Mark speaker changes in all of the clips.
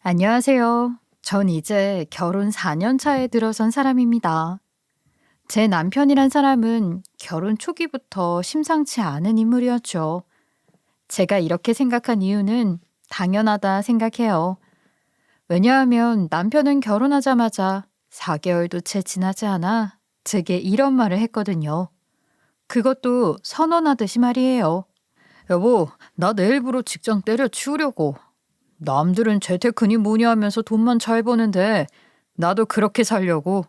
Speaker 1: 안녕하세요. 전 이제 결혼 4년 차에 들어선 사람입니다. 제 남편이란 사람은 결혼 초기부터 심상치 않은 인물이었죠. 제가 이렇게 생각한 이유는 당연하다 생각해요. 왜냐하면 남편은 결혼하자마자 4개월도 채 지나지 않아 제게 이런 말을 했거든요. 그것도 선언하듯이 말이에요. 여보, 나 내일부로 직장 때려치우려고. 남들은 재테크니 뭐니 하면서 돈만 잘 버는데 나도 그렇게 살려고.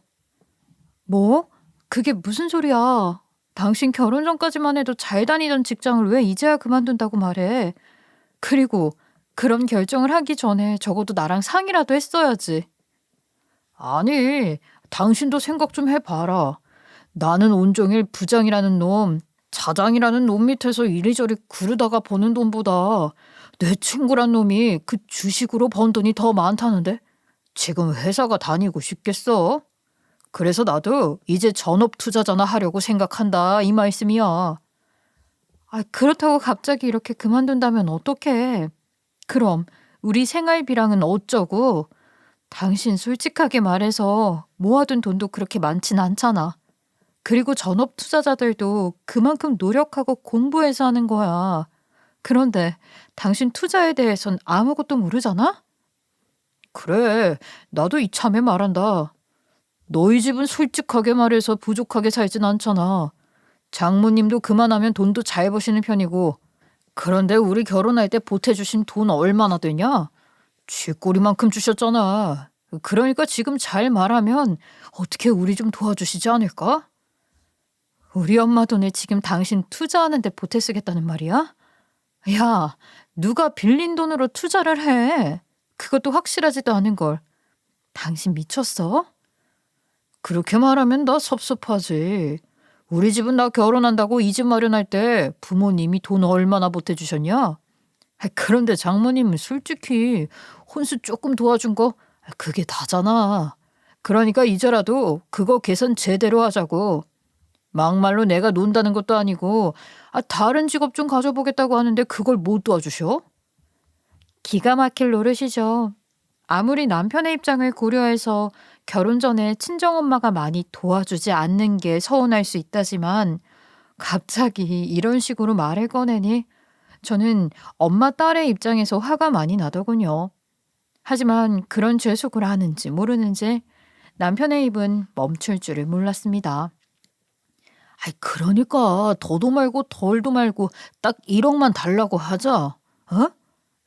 Speaker 1: 뭐? 그게 무슨 소리야? 당신 결혼 전까지만 해도 잘 다니던 직장을 왜 이제야 그만둔다고 말해? 그리고 그런 결정을 하기 전에 적어도 나랑 상의라도 했어야지. 아니, 당신도 생각 좀 해봐라. 나는 온종일 부장이라는 놈, 차장이라는 놈 밑에서 이리저리 구르다가 버는 돈보다 내 친구란 놈이 그 주식으로 번 돈이 더 많다는데 지금 회사가 다니고 싶겠어? 그래서 나도 이제 전업 투자자나 하려고 생각한다 이 말씀이야. 그렇다고 갑자기 이렇게 그만둔다면 어떡해. 그럼 우리 생활비랑은 어쩌고. 당신 솔직하게 말해서 모아둔 돈도 그렇게 많진 않잖아. 그리고 전업 투자자들도 그만큼 노력하고 공부해서 하는 거야. 그런데 당신 투자에 대해선 아무것도 모르잖아? 그래, 나도 이참에 말한다. 너희 집은 솔직하게 말해서 부족하게 살진 않잖아. 장모님도 그만하면 돈도 잘 버시는 편이고. 그런데 우리 결혼할 때 보태주신 돈 얼마나 되냐? 쥐꼬리만큼 주셨잖아. 그러니까 지금 잘 말하면 어떻게 우리 좀 도와주시지 않을까? 우리 엄마 돈을 지금 당신 투자하는데 보태 쓰겠다는 말이야? 야, 누가 빌린 돈으로 투자를 해? 그것도 확실하지도 않은 걸. 당신 미쳤어? 그렇게 말하면 나 섭섭하지. 우리 집은 나 결혼한다고 이 집 마련할 때 부모님이 돈 얼마나 보태주셨냐? 그런데 장모님은 솔직히 혼수 조금 도와준 거 그게 다잖아. 그러니까 이제라도 그거 개선 제대로 하자고. 막말로 내가 논다는 것도 아니고 다른 직업 좀 가져보겠다고 하는데 그걸 못 도와주셔? 기가 막힐 노릇이죠. 아무리 남편의 입장을 고려해서 결혼 전에 친정엄마가 많이 도와주지 않는 게 서운할 수 있다지만 갑자기 이런 식으로 말을 꺼내니 저는 엄마 딸의 입장에서 화가 많이 나더군요. 하지만 그런 죄속을 하는지 모르는지 남편의 입은 멈출 줄을 몰랐습니다. 그러니까 더도 말고 덜도 말고 딱 1억만 달라고 하자. 어?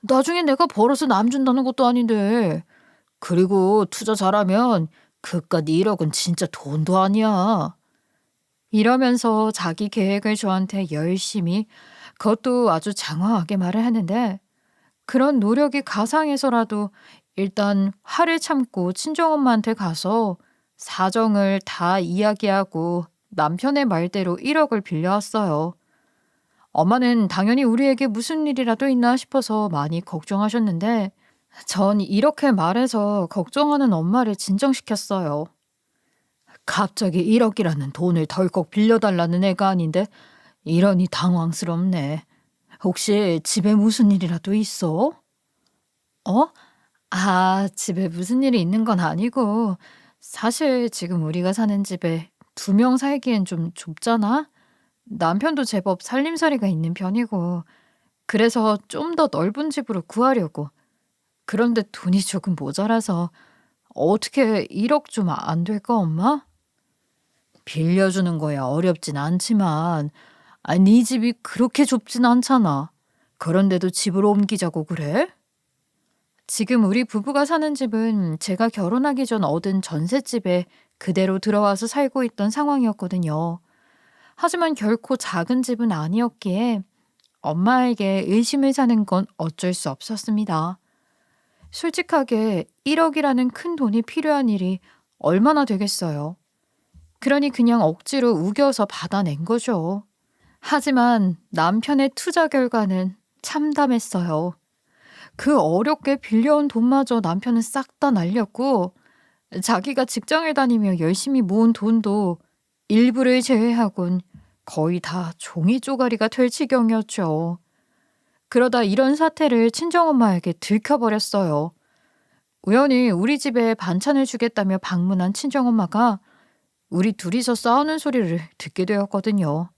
Speaker 1: 나중에 내가 벌어서 남 준다는 것도 아닌데. 그리고 투자 잘하면 그깟 1억은 진짜 돈도 아니야. 이러면서 자기 계획을 저한테 열심히, 그것도 아주 장황하게 말을 하는데 그런 노력이 가상해서라도 일단 화를 참고 친정엄마한테 가서 사정을 다 이야기하고 남편의 말대로 1억을 빌려왔어요. 엄마는 당연히 우리에게 무슨 일이라도 있나 싶어서 많이 걱정하셨는데 전 이렇게 말해서 걱정하는 엄마를 진정시켰어요. 갑자기 1억이라는 돈을 덜컥 빌려달라는 애가 아닌데 이러니 당황스럽네. 혹시 집에 무슨 일이라도 있어? 어? 집에 무슨 일이 있는 건 아니고 사실 지금 우리가 사는 집에 2명 살기엔 좀 좁잖아? 남편도 제법 살림살이가 있는 편이고 그래서 좀 더 넓은 집으로 구하려고. 그런데 돈이 조금 모자라서 어떻게 1억 좀 안 될까 엄마? 빌려주는 거야 어렵진 않지만 네 집이 그렇게 좁진 않잖아. 그런데도 집을 옮기자고 그래? 지금 우리 부부가 사는 집은 제가 결혼하기 전 얻은 전셋집에 그대로 들어와서 살고 있던 상황이었거든요. 하지만 결코 작은 집은 아니었기에 엄마에게 의심을 사는 건 어쩔 수 없었습니다. 솔직하게 1억이라는 큰 돈이 필요한 일이 얼마나 되겠어요. 그러니 그냥 억지로 우겨서 받아낸 거죠. 하지만 남편의 투자 결과는 참담했어요. 그 어렵게 빌려온 돈마저 남편은 싹 다 날렸고 자기가 직장을 다니며 열심히 모은 돈도 일부를 제외하곤 거의 다 종이 쪼가리가 될 지경이었죠. 그러다 이런 사태를 친정엄마에게 들켜버렸어요. 우연히 우리 집에 반찬을 주겠다며 방문한 친정엄마가 우리 둘이서 싸우는 소리를 듣게 되었거든요.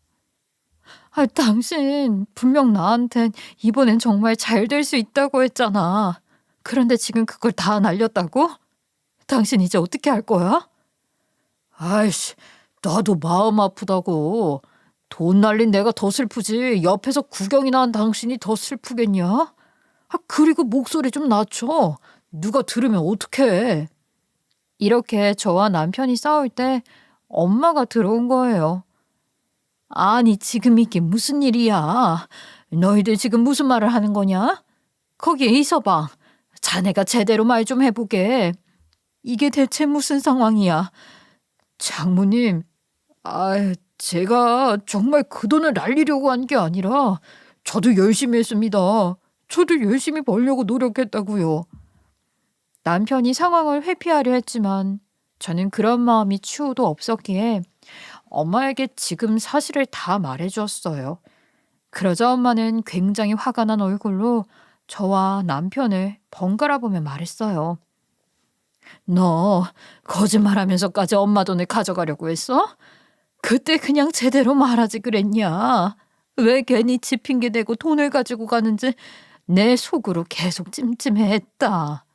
Speaker 1: 당신 분명 나한텐 이번엔 정말 잘 될 수 있다고 했잖아. 그런데 지금 그걸 다 날렸다고? 당신 이제 어떻게 할 거야? 아이씨, 나도 마음 아프다고. 돈 날린 내가 더 슬프지. 옆에서 구경이나 한 당신이 더 슬프겠냐? 그리고 목소리 좀 낮춰. 누가 들으면 어떡해. 이렇게 저와 남편이 싸울 때 엄마가 들어온 거예요. 아니, 지금 이게 무슨 일이야? 너희들 지금 무슨 말을 하는 거냐? 거기에 있어봐. 자네가 제대로 말 좀 해보게. 이게 대체 무슨 상황이야? 장모님, 제가 정말 그 돈을 날리려고 한 게 아니라 저도 열심히 했습니다. 저도 열심히 벌려고 노력했다고요. 남편이 상황을 회피하려 했지만 저는 그런 마음이 추호도 없었기에 엄마에게 지금 사실을 다 말해주었어요. 그러자 엄마는 굉장히 화가 난 얼굴로 저와 남편을 번갈아 보며 말했어요. 너 거짓말하면서까지 엄마 돈을 가져가려고 했어? 그때 그냥 제대로 말하지 그랬냐? 왜 괜히 지 핑계 대고 돈을 가지고 가는지 내 속으로 계속 찜찜했다.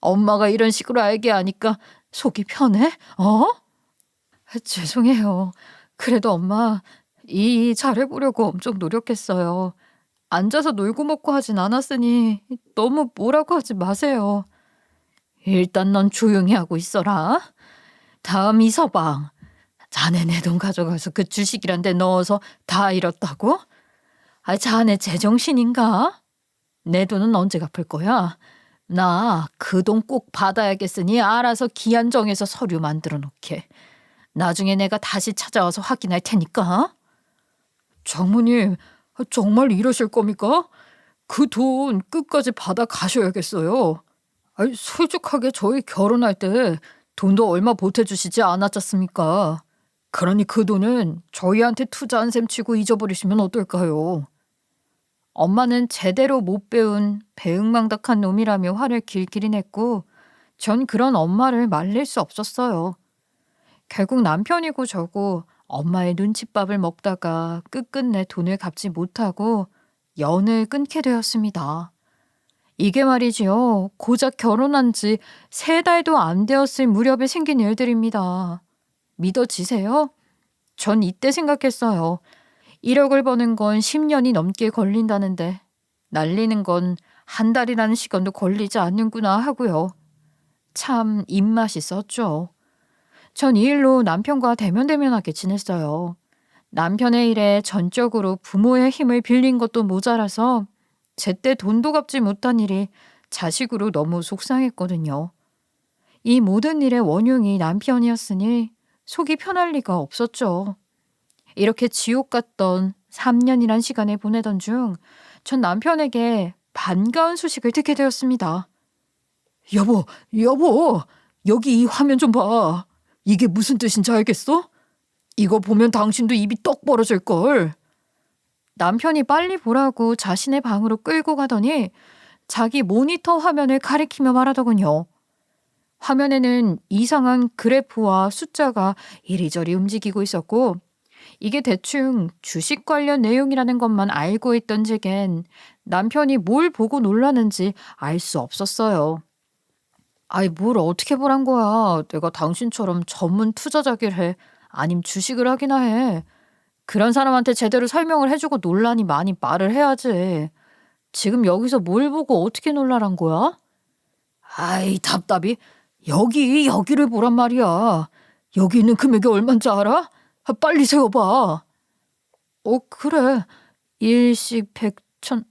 Speaker 1: 엄마가 이런 식으로 알게 하니까 속이 편해? 죄송해요. 그래도 엄마 이 잘해보려고 엄청 노력했어요. 앉아서 놀고 먹고 하진 않았으니 너무 뭐라고 하지 마세요. 일단 넌 조용히 하고 있어라. 다음 이서방. 자네 내 돈 가져가서 그 주식이란 데 넣어서 다 잃었다고? 자네 제정신인가? 내 돈은 언제 갚을 거야? 나 그 돈 꼭 받아야겠으니 알아서 기한 정해서 서류 만들어 놓게. 나중에 내가 다시 찾아와서 확인할 테니까. 장모님, 정말 이러실 겁니까? 그 돈 끝까지 받아 가셔야겠어요. 솔직하게 저희 결혼할 때 돈도 얼마 보태주시지 않았잖습니까? 그러니 그 돈은 저희한테 투자한 셈 치고 잊어버리시면 어떨까요? 엄마는 제대로 못 배운 배응망덕한 놈이라며 화를 길길이 냈고 전 그런 엄마를 말릴 수 없었어요. 결국 남편이고 저고 엄마의 눈칫밥을 먹다가 끝끝내 돈을 갚지 못하고 연을 끊게 되었습니다. 이게 말이지요. 고작 결혼한 지 3달도 안 되었을 무렵에 생긴 일들입니다. 믿어지세요? 전 이때 생각했어요. 1억을 버는 건 10년이 넘게 걸린다는데 날리는 건 한 달이라는 시간도 걸리지 않는구나 하고요. 참 입맛이 썼죠. 전 이 일로 남편과 대면대면하게 지냈어요. 남편의 일에 전적으로 부모의 힘을 빌린 것도 모자라서 제때 돈도 갚지 못한 일이 자식으로 너무 속상했거든요. 이 모든 일의 원흉이 남편이었으니 속이 편할 리가 없었죠. 이렇게 지옥 같던 3년이란 시간을 보내던 중 전 남편에게 반가운 소식을 듣게 되었습니다. 여보, 여기 이 화면 좀 봐. 이게 무슨 뜻인지 알겠어? 이거 보면 당신도 입이 떡 벌어질걸. 남편이 빨리 보라고 자신의 방으로 끌고 가더니 자기 모니터 화면을 가리키며 말하더군요. 화면에는 이상한 그래프와 숫자가 이리저리 움직이고 있었고 이게 대충 주식 관련 내용이라는 것만 알고 있던 제겐 남편이 뭘 보고 놀라는지 알 수 없었어요. 뭘 어떻게 보란 거야. 내가 당신처럼 전문 투자자길래 아님 주식을 하기나 해. 그런 사람한테 제대로 설명을 해주고 놀라니 많이 말을 해야지. 지금 여기서 뭘 보고 어떻게 놀라란 거야? 답답이. 여기를 보란 말이야. 여기 있는 금액이 얼만지 알아? 빨리 세워봐. 그래. 일씩 100천.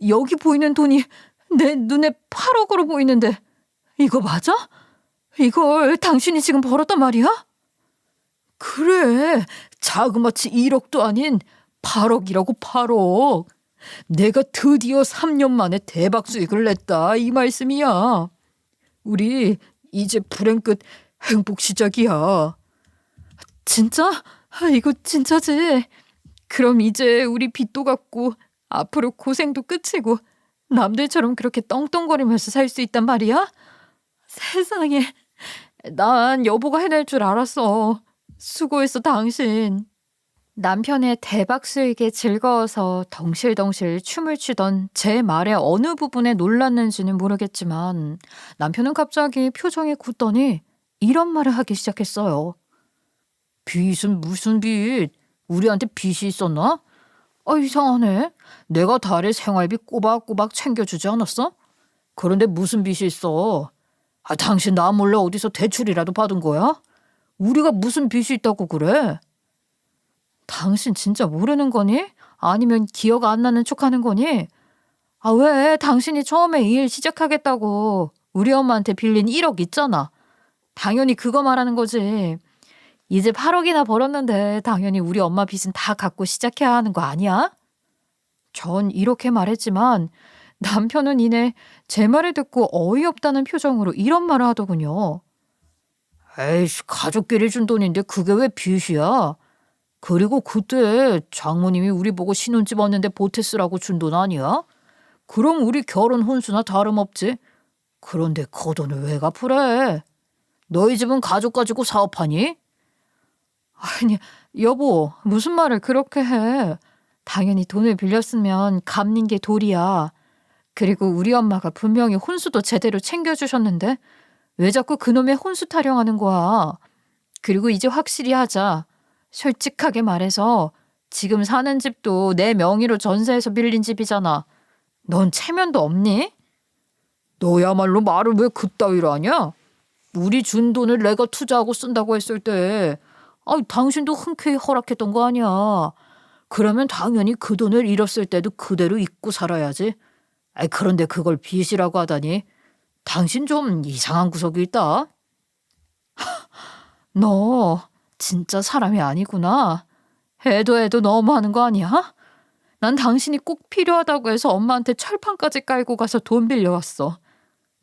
Speaker 1: 여기 보이는 돈이 내 눈에 8억으로 보이는데 이거 맞아? 이걸 당신이 지금 벌었단 말이야? 그래. 자그마치 1억도 아닌 8억이라고 8억. 내가 드디어 3년 만에 대박 수익을 냈다 이 말씀이야. 우리 이제 불행 끝 행복 시작이야. 진짜? 이거 진짜지? 그럼 이제 우리 빚도 갚고 앞으로 고생도 끝이고 남들처럼 그렇게 떵떵거리면서 살 수 있단 말이야? 세상에, 난 여보가 해낼 줄 알았어. 수고했어, 당신. 남편의 대박 수익에 즐거워서 덩실덩실 춤을 추던 제 말의 어느 부분에 놀랐는지는 모르겠지만 남편은 갑자기 표정이 굳더니 이런 말을 하기 시작했어요. 빚은 무슨 빚? 우리한테 빚이 있었나? 이상하네. 내가 달에 생활비 꼬박꼬박 챙겨주지 않았어? 그런데 무슨 빚이 있어? 당신 나 몰래 어디서 대출이라도 받은 거야? 우리가 무슨 빚이 있다고 그래? 당신 진짜 모르는 거니? 아니면 기억 안 나는 척하는 거니? 왜? 당신이 처음에 이 일 시작하겠다고 우리 엄마한테 빌린 1억 있잖아. 당연히 그거 말하는 거지. 이제 8억이나 벌었는데 당연히 우리 엄마 빚은 다 갚고 시작해야 하는 거 아니야? 전 이렇게 말했지만 남편은 이내 제 말을 듣고 어이없다는 표정으로 이런 말을 하더군요. 에이씨, 가족끼리 준 돈인데 그게 왜 빚이야? 그리고 그때 장모님이 우리 보고 신혼집 왔는데 보태 쓰라고 준 돈 아니야? 그럼 우리 결혼 혼수나 다름없지. 그런데 그 돈을 왜 갚으래? 너희 집은 가족 가지고 사업하니? 아니, 여보, 무슨 말을 그렇게 해. 당연히 돈을 빌렸으면 갚는 게 도리야. 그리고 우리 엄마가 분명히 혼수도 제대로 챙겨주셨는데 왜 자꾸 그놈의 혼수 타령하는 거야. 그리고 이제 확실히 하자. 솔직하게 말해서 지금 사는 집도 내 명의로 전세해서 빌린 집이잖아. 넌 체면도 없니? 너야말로 말을 왜 그따위로 하냐? 우리 준 돈을 내가 투자하고 쓴다고 했을 때 당신도 흔쾌히 허락했던 거 아니야. 그러면 당연히 그 돈을 잃었을 때도 그대로 잊고 살아야지. 그런데 그걸 빚이라고 하다니. 당신 좀 이상한 구석이 있다. 너 진짜 사람이 아니구나. 해도 너무하는 거 아니야? 난 당신이 꼭 필요하다고 해서 엄마한테 철판까지 깔고 가서 돈 빌려왔어.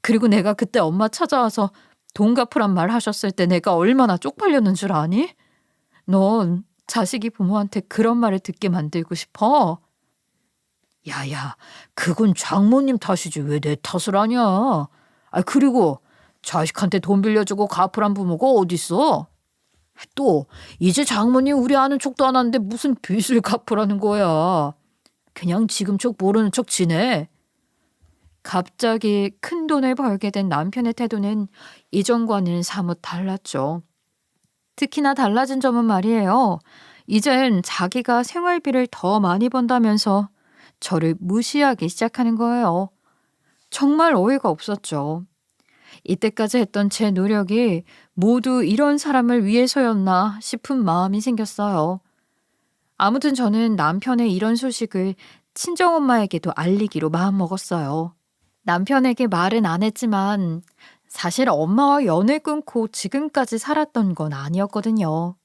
Speaker 1: 그리고 내가 그때 엄마 찾아와서 돈 갚으란 말 하셨을 때 내가 얼마나 쪽팔렸는 줄 아니? 넌 자식이 부모한테 그런 말을 듣게 만들고 싶어? 야야, 그건 장모님 탓이지 왜 내 탓을 하냐? 그리고 자식한테 돈 빌려주고 갚으란 부모가 어딨어? 또 이제 장모님 우리 아는 척도 안 하는데 무슨 빚을 갚으라는 거야. 그냥 지금 척 모르는 척 지내. 갑자기 큰 돈을 벌게 된 남편의 태도는 이전과는 사뭇 달랐죠. 특히나 달라진 점은 말이에요. 이젠 자기가 생활비를 더 많이 번다면서 저를 무시하기 시작하는 거예요. 정말 어이가 없었죠. 이때까지 했던 제 노력이 모두 이런 사람을 위해서였나 싶은 마음이 생겼어요. 아무튼 저는 남편의 이런 소식을 친정엄마에게도 알리기로 마음먹었어요. 남편에게 말은 안 했지만 사실 엄마와 연을 끊고 지금까지 살았던 건 아니었거든요.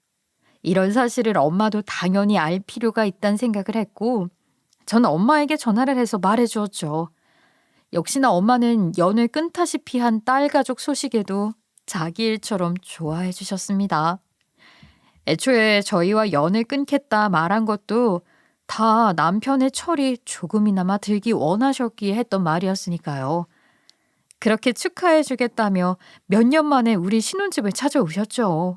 Speaker 1: 이런 사실을 엄마도 당연히 알 필요가 있다는 생각을 했고 전 엄마에게 전화를 해서 말해주었죠. 역시나 엄마는 연을 끊다시피 한 딸 가족 소식에도 자기 일처럼 좋아해 주셨습니다. 애초에 저희와 연을 끊겠다 말한 것도 다 남편의 철이 조금이나마 들기 원하셨기에 했던 말이었으니까요. 그렇게 축하해 주겠다며 몇 년 만에 우리 신혼집을 찾아오셨죠.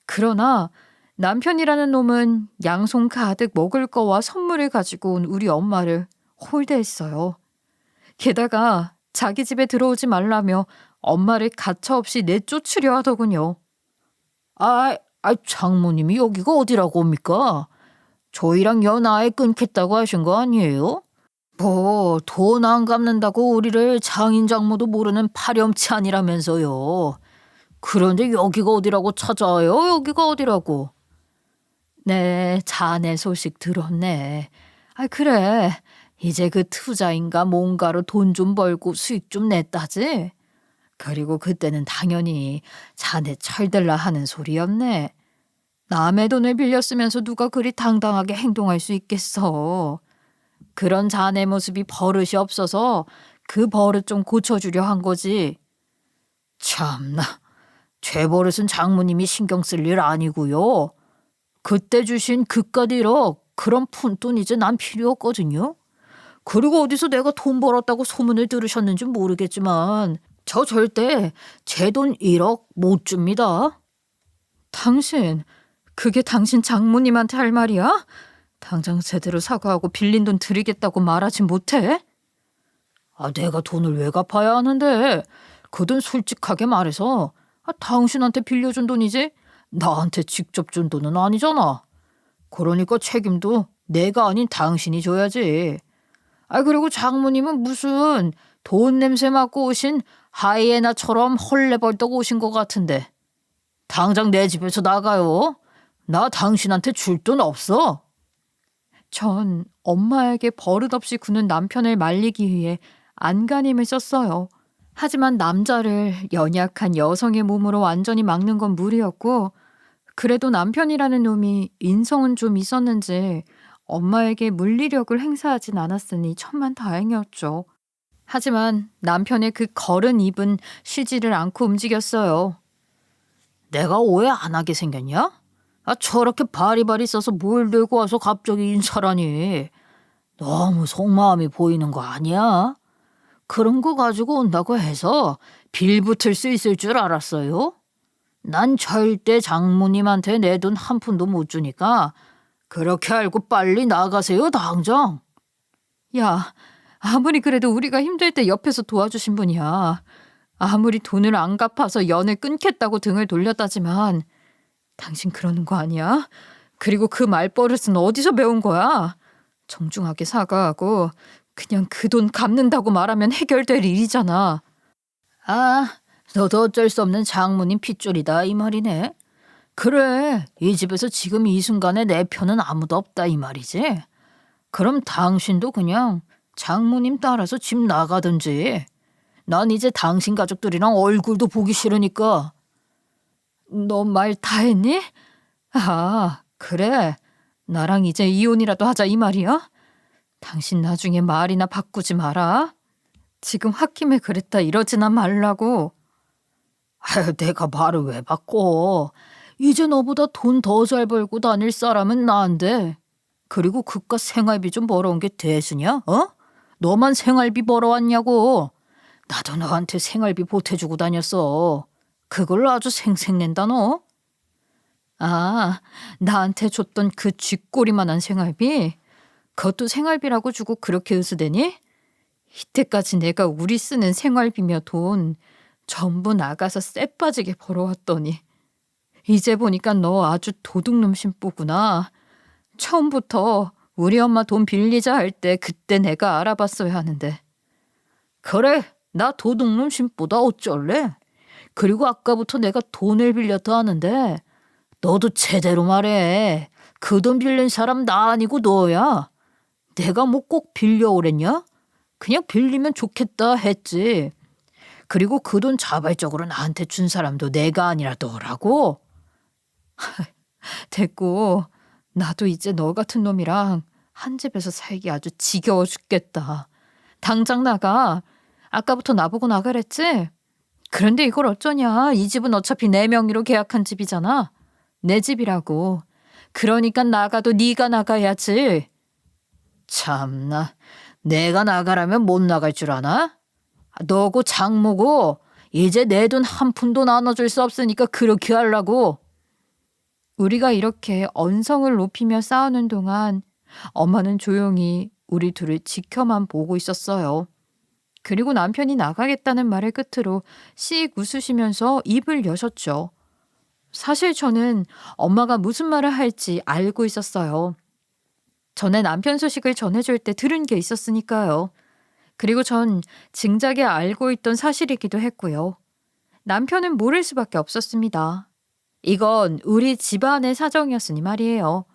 Speaker 1: 그러나 남편이라는 놈은 양손 가득 먹을 거와 선물을 가지고 온 우리 엄마를 홀대했어요. 게다가 자기 집에 들어오지 말라며 엄마를 가차없이 내쫓으려 하더군요. 장모님이 여기가 어디라고 옵니까? 저희랑 연 아예 끊겠다고 하신 거 아니에요? 뭐 돈 안 갚는다고 우리를 장인 장모도 모르는 파렴치 아니라면서요. 그런데 여기가 어디라고 찾아와요? 여기가 어디라고? 네, 자네 소식 들었네. 그래. 이제 그 투자인가 뭔가로 돈 좀 벌고 수익 좀 냈다지? 그리고 그때는 당연히 자네 철들라 하는 소리였네. 남의 돈을 빌렸으면서 누가 그리 당당하게 행동할 수 있겠어. 그런 자네 모습이 버릇이 없어서 그 버릇 좀 고쳐주려 한 거지. 참나, 죄버릇은 장모님이 신경 쓸 일 아니고요. 그때 주신 그깟 1억 그런 푼돈 이제 난 필요 없거든요. 그리고 어디서 내가 돈 벌었다고 소문을 들으셨는지 모르겠지만 저 절대 제 돈 1억 못 줍니다. 당신, 그게 당신 장모님한테 할 말이야? 당장 제대로 사과하고 빌린 돈 드리겠다고 말하지 못해? 내가 돈을 왜 갚아야 하는데? 그 돈 솔직하게 말해서 당신한테 빌려준 돈이지 나한테 직접 준 돈은 아니잖아. 그러니까 책임도 내가 아닌 당신이 져야지. 그리고 장모님은 무슨 돈 냄새 맡고 오신 하이에나처럼 헐레벌떡 오신 것 같은데. 당장 내 집에서 나가요. 나 당신한테 줄 돈 없어. 전 엄마에게 버릇없이 구는 남편을 말리기 위해 안간힘을 썼어요. 하지만 남자를 연약한 여성의 몸으로 완전히 막는 건 무리였고, 그래도 남편이라는 놈이 인성은 좀 있었는지 엄마에게 물리력을 행사하진 않았으니 천만다행이었죠. 하지만 남편의 그 거른 입은 쉬지를 않고 움직였어요. 내가 오해 안 하게 생겼냐? 저렇게 바리바리 써서 뭘 들고 와서 갑자기 인사라니. 너무 속마음이 보이는 거 아니야? 그런 거 가지고 온다고 해서 빌붙을 수 있을 줄 알았어요? 난 절대 장모님한테 내 돈 한 푼도 못 주니까 그렇게 알고 빨리 나가세요, 당장. 야, 아무리 그래도 우리가 힘들 때 옆에서 도와주신 분이야. 아무리 돈을 안 갚아서 연을 끊겠다고 등을 돌렸다지만 당신 그러는 거 아니야? 그리고 그 말버릇은 어디서 배운 거야? 정중하게 사과하고 그냥 그 돈 갚는다고 말하면 해결될 일이잖아. 너도 어쩔 수 없는 장모님 핏줄이다 이 말이네. 그래, 이 집에서 지금 이 순간에 내 편은 아무도 없다 이 말이지. 그럼 당신도 그냥 장모님 따라서 집 나가든지. 난 이제 당신 가족들이랑 얼굴도 보기 싫으니까. 너 말 다 했니? 그래. 나랑 이제 이혼이라도 하자 이 말이야? 당신 나중에 말이나 바꾸지 마라. 지금 홧김에 그랬다 이러지나 말라고. 내가 말을 왜 바꿔. 이제 너보다 돈 더 잘 벌고 다닐 사람은 나인데. 그리고 그깟 생활비 좀 벌어온 게 대수냐? 너만 생활비 벌어왔냐고. 나도 너한테 생활비 보태주고 다녔어. 그걸 아주 생색낸다 너. 나한테 줬던 그 쥐꼬리만한 생활비? 그것도 생활비라고 주고 그렇게 으스대니? 이때까지 내가 우리 쓰는 생활비며 돈 전부 나가서 쎄 빠지게 벌어왔더니 이제 보니까 너 아주 도둑놈 심보구나. 처음부터 우리 엄마 돈 빌리자 할 때 그때 내가 알아봤어야 하는데. 그래, 나 도둑놈 심보다 어쩔래? 그리고 아까부터 내가 돈을 빌렸다 하는데 너도 제대로 말해. 그 돈 빌린 사람 나 아니고 너야. 내가 뭐 꼭 빌려오랬냐? 그냥 빌리면 좋겠다 했지. 그리고 그 돈 자발적으로 나한테 준 사람도 내가 아니라 너라고? 됐고, 나도 이제 너 같은 놈이랑 한 집에서 살기 아주 지겨워 죽겠다. 당장 나가. 아까부터 나보고 나가랬지? 그런데 이걸 어쩌냐. 이 집은 어차피 내 명의로 계약한 집이잖아. 내 집이라고. 그러니까 나가도 네가 나가야지. 참나, 내가 나가라면 못 나갈 줄 아나? 너고 장모고 이제 내 돈 한 푼도 나눠줄 수 없으니까 그렇게 하려고. 우리가 이렇게 언성을 높이며 싸우는 동안 엄마는 조용히 우리 둘을 지켜만 보고 있었어요. 그리고 남편이 나가겠다는 말을 끝으로 씩 웃으시면서 입을 여셨죠. 사실 저는 엄마가 무슨 말을 할지 알고 있었어요. 전에 남편 소식을 전해줄 때 들은 게 있었으니까요. 그리고 전 짐작에 알고 있던 사실이기도 했고요. 남편은 모를 수밖에 없었습니다. 이건 우리 집안의 사정이었으니 말이에요.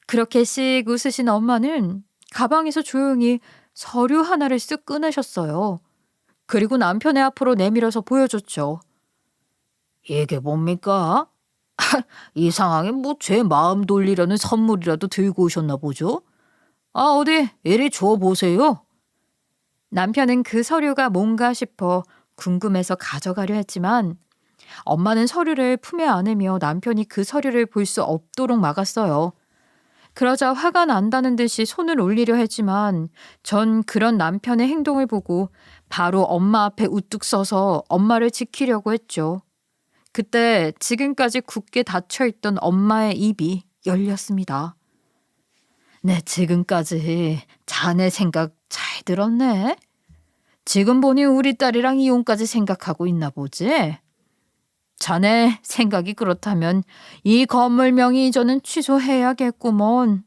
Speaker 1: 그렇게 씩 웃으신 엄마는 가방에서 조용히 서류 하나를 쓱 꺼내셨어요. 그리고 남편의 앞으로 내밀어서 보여줬죠. 이게 뭡니까? 이 상황에 뭐 제 마음 돌리려는 선물이라도 들고 오셨나 보죠? 어디 이리 줘보세요. 남편은 그 서류가 뭔가 싶어 궁금해서 가져가려 했지만 엄마는 서류를 품에 안으며 남편이 그 서류를 볼 수 없도록 막았어요. 그러자 화가 난다는 듯이 손을 올리려 했지만 전 그런 남편의 행동을 보고 바로 엄마 앞에 우뚝 서서 엄마를 지키려고 했죠. 그때 지금까지 굳게 닫혀있던 엄마의 입이 열렸습니다. 네, 지금까지 자네 생각 잘 들었네. 지금 보니 우리 딸이랑 이혼까지 생각하고 있나 보지? 자네 생각이 그렇다면 이 건물 명의 이전은 취소해야겠구먼.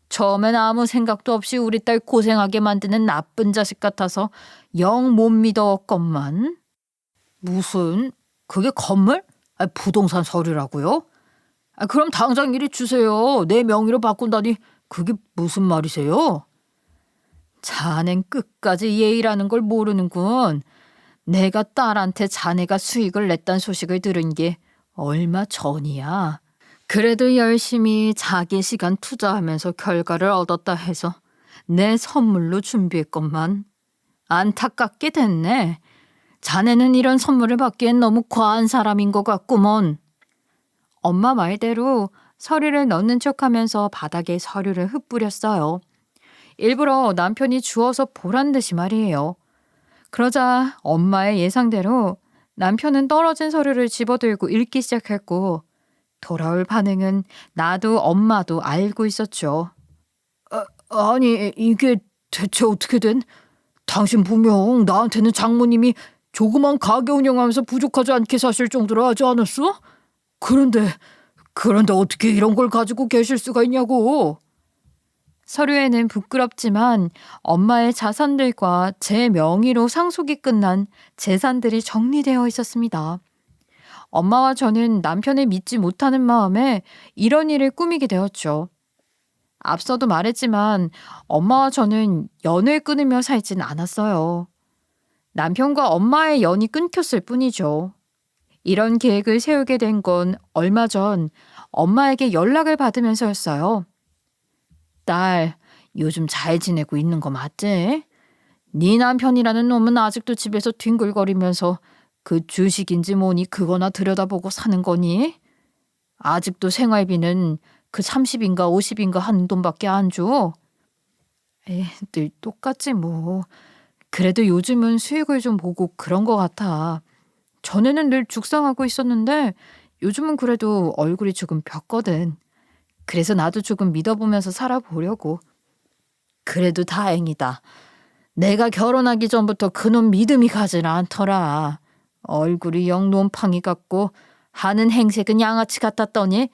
Speaker 1: 처음엔 아무 생각도 없이 우리 딸 고생하게 만드는 나쁜 자식 같아서 영 못 믿었건만. 무슨? 그게 건물? 부동산 서류라고요? 그럼 당장 이리 주세요. 내 명의로 바꾼다니 그게 무슨 말이세요? 자넨 끝까지 예의라는 걸 모르는군. 내가 딸한테 자네가 수익을 냈단 소식을 들은 게 얼마 전이야. 그래도 열심히 자기 시간 투자하면서 결과를 얻었다 해서 내 선물로 준비했건만 안타깝게 됐네. 자네는 이런 선물을 받기엔 너무 과한 사람인 것 같구먼. 엄마 말대로 서류를 넣는 척하면서 바닥에 서류를 흩뿌렸어요. 일부러 남편이 주워서 보란 듯이 말이에요. 그러자 엄마의 예상대로 남편은 떨어진 서류를 집어들고 읽기 시작했고 돌아올 반응은 나도 엄마도 알고 있었죠. 아니 이게 대체 어떻게 된? 당신 분명 나한테는 장모님이 조그만 가게 운영하면서 부족하지 않게 사실 정도로 하지 않았어? 그런데 어떻게 이런 걸 가지고 계실 수가 있냐고. 서류에는 부끄럽지만 엄마의 자산들과 제 명의로 상속이 끝난 재산들이 정리되어 있었습니다. 엄마와 저는 남편을 믿지 못하는 마음에 이런 일을 꾸미게 되었죠. 앞서도 말했지만 엄마와 저는 연을 끊으며 살진 않았어요. 남편과 엄마의 연이 끊겼을 뿐이죠. 이런 계획을 세우게 된 건 얼마 전 엄마에게 연락을 받으면서였어요. 딸, 요즘 잘 지내고 있는 거 맞지? 네 남편이라는 놈은 아직도 집에서 뒹굴거리면서 그 주식인지 뭐니 그거나 들여다보고 사는 거니? 아직도 생활비는 그 30인가 50인가 하는 돈밖에 안 줘? 늘 똑같지 뭐. 그래도 요즘은 수익을 좀 보고 그런 거 같아. 전에는 늘 죽상하고 있었는데 요즘은 그래도 얼굴이 조금 폈거든. 그래서 나도 조금 믿어보면서 살아보려고. 그래도 다행이다. 내가 결혼하기 전부터 그놈 믿음이 가질 않더라. 얼굴이 영 놈팡이 같고 하는 행색은 양아치 같았더니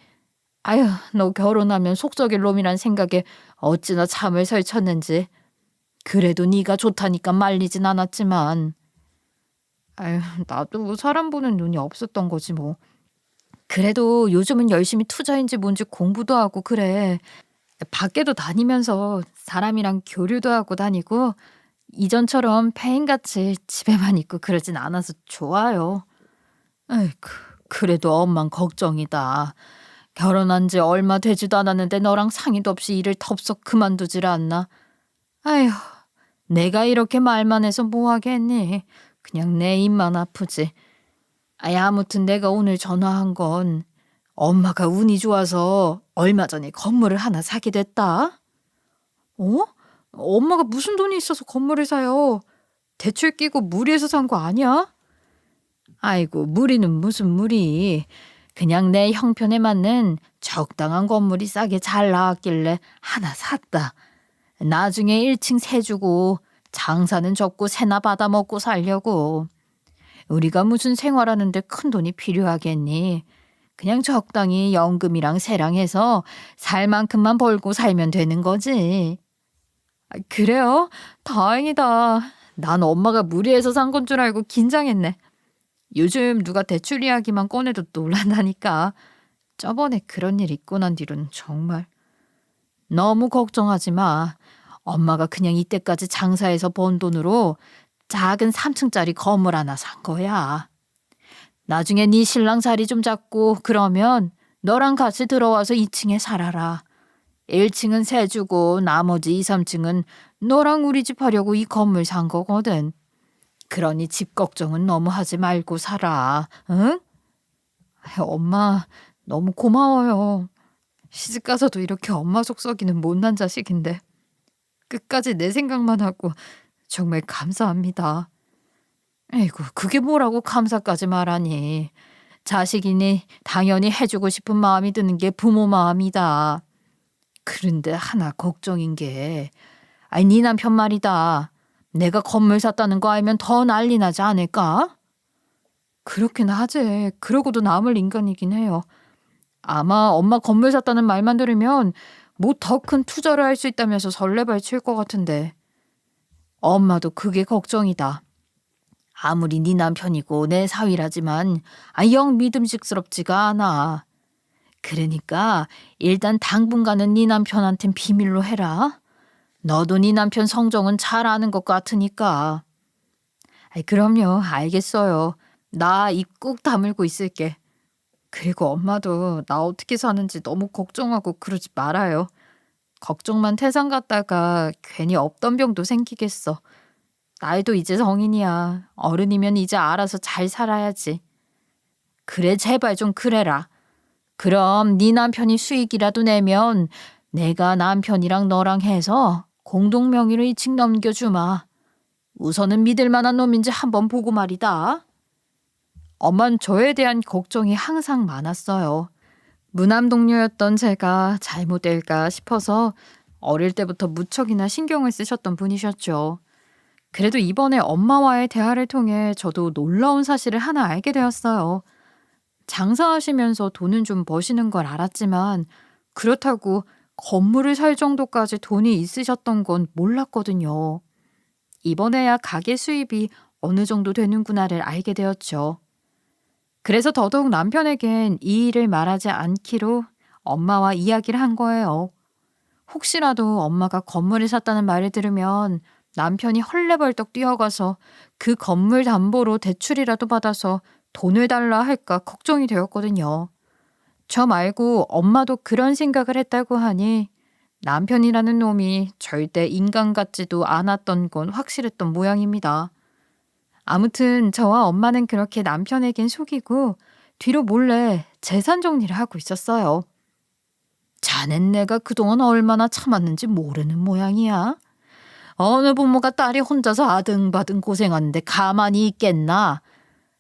Speaker 1: 아휴 너 결혼하면 속썩일 놈이란 생각에 어찌나 잠을 설쳤는지. 그래도 네가 좋다니까 말리진 않았지만 아휴 나도 뭐 사람 보는 눈이 없었던 거지 뭐. 그래도 요즘은 열심히 투자인지 뭔지 공부도 하고 그래. 밖에도 다니면서 사람이랑 교류도 하고 다니고 이전처럼 폐인같이 집에만 있고 그러진 않아서 좋아요. 아이고, 그래도 엄만 걱정이다. 결혼한 지 얼마 되지도 않았는데 너랑 상의도 없이 일을 덥석 그만두질 않나. 아휴, 내가 이렇게 말만 해서 뭐 하겠니. 그냥 내 입만 아프지. 아무튼 내가 오늘 전화한 건 엄마가 운이 좋아서 얼마 전에 건물을 하나 사게 됐다. 어? 엄마가 무슨 돈이 있어서 건물을 사요? 대출 끼고 무리해서 산 거 아니야? 아이고 무리는 무슨 무리. 그냥 내 형편에 맞는 적당한 건물이 싸게 잘 나왔길래 하나 샀다. 나중에 1층 세 주고 장사는 접고 새나 받아 먹고 살려고. 우리가 무슨 생활하는데 큰 돈이 필요하겠니? 그냥 적당히 연금이랑 세랑 해서 살 만큼만 벌고 살면 되는 거지. 그래요? 다행이다. 난 엄마가 무리해서 산 건 줄 알고 긴장했네. 요즘 누가 대출 이야기만 꺼내도 놀란다니까. 저번에 그런 일 있고 난 뒤로는 정말. 너무 걱정하지 마. 엄마가 그냥 이때까지 장사해서 번 돈으로 작은 3층짜리 건물 하나 산 거야. 나중에 네 신랑 자리 좀 잡고 그러면 너랑 같이 들어와서 2층에 살아라. 1층은 세 주고 나머지 2, 3층은 너랑 우리 집 하려고 이 건물 산 거거든. 그러니 집 걱정은 너무 하지 말고 살아. 응? 엄마 너무 고마워요. 시집가서도 이렇게 엄마 속 썩이는 못난 자식인데 끝까지 내 생각만 하고 정말 감사합니다. 에이구, 그게 뭐라고 감사까지 말하니. 자식이니 당연히 해주고 싶은 마음이 드는 게 부모 마음이다. 그런데 하나 걱정인 게, 아니 네 남편 말이다. 내가 건물 샀다는 거 알면 더 난리 나지 않을까? 그렇긴 하지. 그러고도 남을 인간이긴 해요. 아마 엄마 건물 샀다는 말만 들으면 뭐 더 큰 투자를 할 수 있다면서 설레발칠 것 같은데. 엄마도 그게 걱정이다. 아무리 네 남편이고 내 사위라지만 영 믿음직스럽지가 않아. 그러니까 일단 당분간은 네 남편한텐 비밀로 해라. 너도 네 남편 성정은 잘 아는 것 같으니까. 그럼요. 알겠어요. 나 입 꾹 다물고 있을게. 그리고 엄마도 나 어떻게 사는지 너무 걱정하고 그러지 말아요. 걱정만 태산 갔다가 괜히 없던 병도 생기겠어. 나이도 이제 성인이야. 어른이면 이제 알아서 잘 살아야지. 그래, 제발 좀 그래라. 그럼 네 남편이 수익이라도 내면 내가 남편이랑 너랑 해서 공동 명의로 이직 넘겨주마. 우선은 믿을 만한 놈인지 한번 보고 말이다. 엄만 저에 대한 걱정이 항상 많았어요. 무남 동료였던 제가 잘못될까 싶어서 어릴 때부터 무척이나 신경을 쓰셨던 분이셨죠. 그래도 이번에 엄마와의 대화를 통해 저도 놀라운 사실을 하나 알게 되었어요. 장사하시면서 돈은 좀 버시는 걸 알았지만 그렇다고 건물을 살 정도까지 돈이 있으셨던 건 몰랐거든요. 이번에야 가게 수입이 어느 정도 되는구나를 알게 되었죠. 그래서 더더욱 남편에겐 이 일을 말하지 않기로 엄마와 이야기를 한 거예요. 혹시라도 엄마가 건물을 샀다는 말을 들으면 남편이 헐레벌떡 뛰어가서 그 건물 담보로 대출이라도 받아서 돈을 달라 할까 걱정이 되었거든요. 저 말고 엄마도 그런 생각을 했다고 하니 남편이라는 놈이 절대 인간 같지도 않았던 건 확실했던 모양입니다. 아무튼 저와 엄마는 그렇게 남편에겐 속이고 뒤로 몰래 재산 정리를 하고 있었어요. 자넨 내가 그동안 얼마나 참았는지 모르는 모양이야. 어느 부모가 딸이 혼자서 아등바등 고생하는데 가만히 있겠나?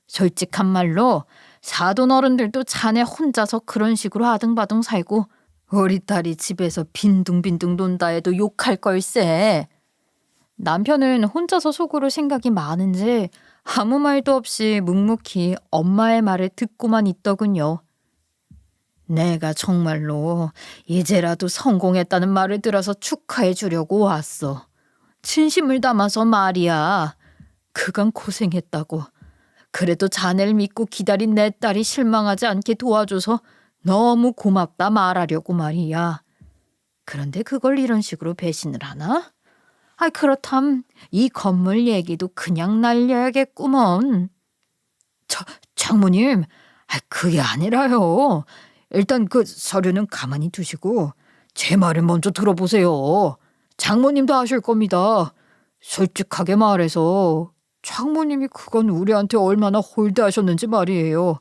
Speaker 1: 솔직한 말로 사돈 어른들도 자네 혼자서 그런 식으로 아등바등 살고 우리 딸이 집에서 빈둥빈둥 논다 해도 욕할 걸세. 남편은 혼자서 속으로 생각이 많은지 아무 말도 없이 묵묵히 엄마의 말을 듣고만 있더군요. 내가 정말로 이제라도 성공했다는 말을 들어서 축하해 주려고 왔어. 진심을 담아서 말이야. 그간 고생했다고. 그래도 자네를 믿고 기다린 내 딸이 실망하지 않게 도와줘서 너무 고맙다 말하려고 말이야. 그런데 그걸 이런 식으로 배신을 하나? 그렇담 이 건물 얘기도 그냥 날려야겠구먼. 장모님, 그게 아니라요. 일단 그 서류는 가만히 두시고 제 말을 먼저 들어보세요. 장모님도 아실 겁니다. 솔직하게 말해서 장모님이 그건 우리한테 얼마나 홀대하셨는지 말이에요.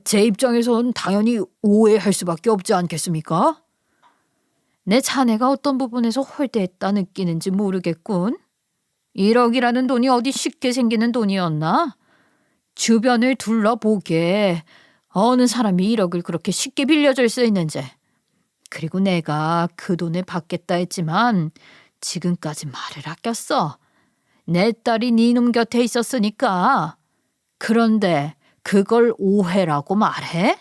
Speaker 1: 제 입장에선 당연히 오해할 수밖에 없지 않겠습니까? 내 자네가 어떤 부분에서 홀대했다 느끼는지 모르겠군. 1억이라는 돈이 어디 쉽게 생기는 돈이었나? 주변을 둘러보게 어느 사람이 1억을 그렇게 쉽게 빌려줄 수 있는지. 그리고 내가 그 돈을 받겠다 했지만 지금까지 말을 아꼈어. 내 딸이 네 놈 곁에 있었으니까. 그런데 그걸 오해라고 말해?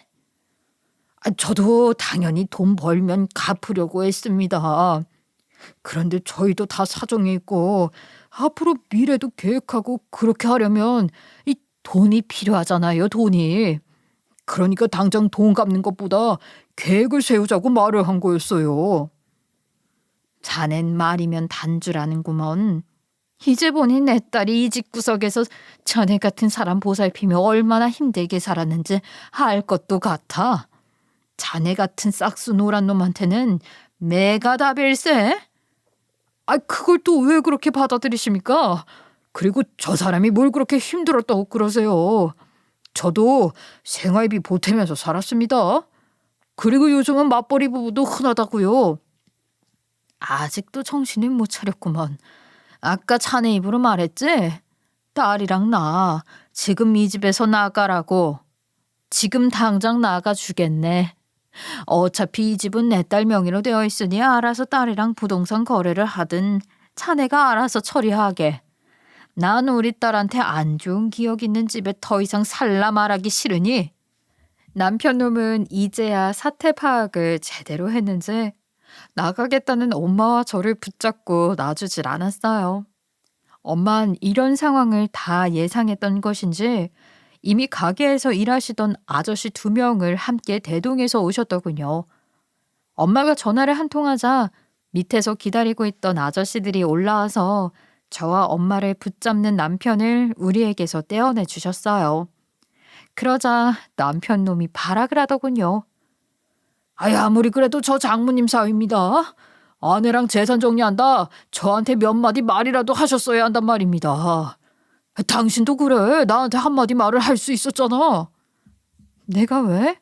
Speaker 1: 저도 당연히 돈 벌면 갚으려고 했습니다. 그런데 저희도 다 사정이 있고 앞으로 미래도 계획하고 그렇게 하려면 이 돈이 필요하잖아요, 돈이. 그러니까 당장 돈 갚는 것보다 계획을 세우자고 말을 한 거였어요. 자넨 말이면 단줄 아는구먼. 이제 보니 내 딸이 이 집구석에서 자네 같은 사람 보살피며 얼마나 힘들게 살았는지 알 것도 같아. 자네 같은 싹수 노란 놈한테는 매가 답일세? 그걸 또 왜 그렇게 받아들이십니까? 그리고 저 사람이 뭘 그렇게 힘들었다고 그러세요. 저도 생활비 보태면서 살았습니다. 그리고 요즘은 맞벌이 부부도 흔하다고요. 아직도 정신을 못 차렸구먼. 아까 자네 입으로 말했지? 딸이랑 나 지금 이 집에서 나가라고. 지금 당장 나가 주겠네. 어차피 이 집은 내 딸 명의로 되어 있으니 알아서 딸이랑 부동산 거래를 하든 자네가 알아서 처리하게. 난 우리 딸한테 안 좋은 기억 있는 집에 더 이상 살라 말하기 싫으니. 남편 놈은 이제야 사태 파악을 제대로 했는지 나가겠다는 엄마와 저를 붙잡고 놔주질 않았어요. 엄만 이런 상황을 다 예상했던 것인지 이미 가게에서 일하시던 아저씨 2명을 함께 대동해서 오셨더군요. 엄마가 전화를 한 통 하자 밑에서 기다리고 있던 아저씨들이 올라와서 저와 엄마를 붙잡는 남편을 우리에게서 떼어내 주셨어요. 그러자 남편 놈이 발악을 하더군요. 아무리 그래도 저 장모님 사위입니다. 아내랑 재산 정리한다. 저한테 몇 마디 말이라도 하셨어야 한단 말입니다. 당신도 그래. 나한테 한마디 말을 할 수 있었잖아. 내가 왜?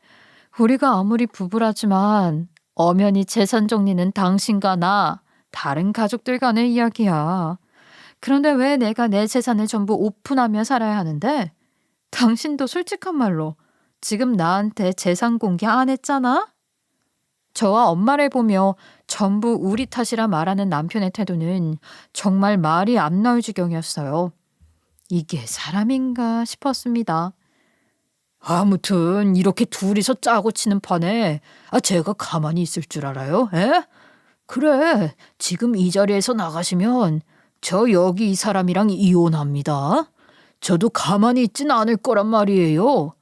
Speaker 1: 우리가 아무리 부부라지만 엄연히 재산 정리는 당신과 나, 다른 가족들 간의 이야기야. 그런데 왜 내가 내 재산을 전부 오픈하며 살아야 하는데? 당신도 솔직한 말로 지금 나한테 재산 공개 안 했잖아? 저와 엄마를 보며 전부 우리 탓이라 말하는 남편의 태도는 정말 말이 안 나올 지경이었어요. 이게 사람인가 싶었습니다. 아무튼 이렇게 둘이서 짜고 치는 판에 제가 가만히 있을 줄 알아요? 에? 그래, 지금 이 자리에서 나가시면 저 여기 이 사람이랑 이혼합니다. 저도 가만히 있진 않을 거란 말이에요.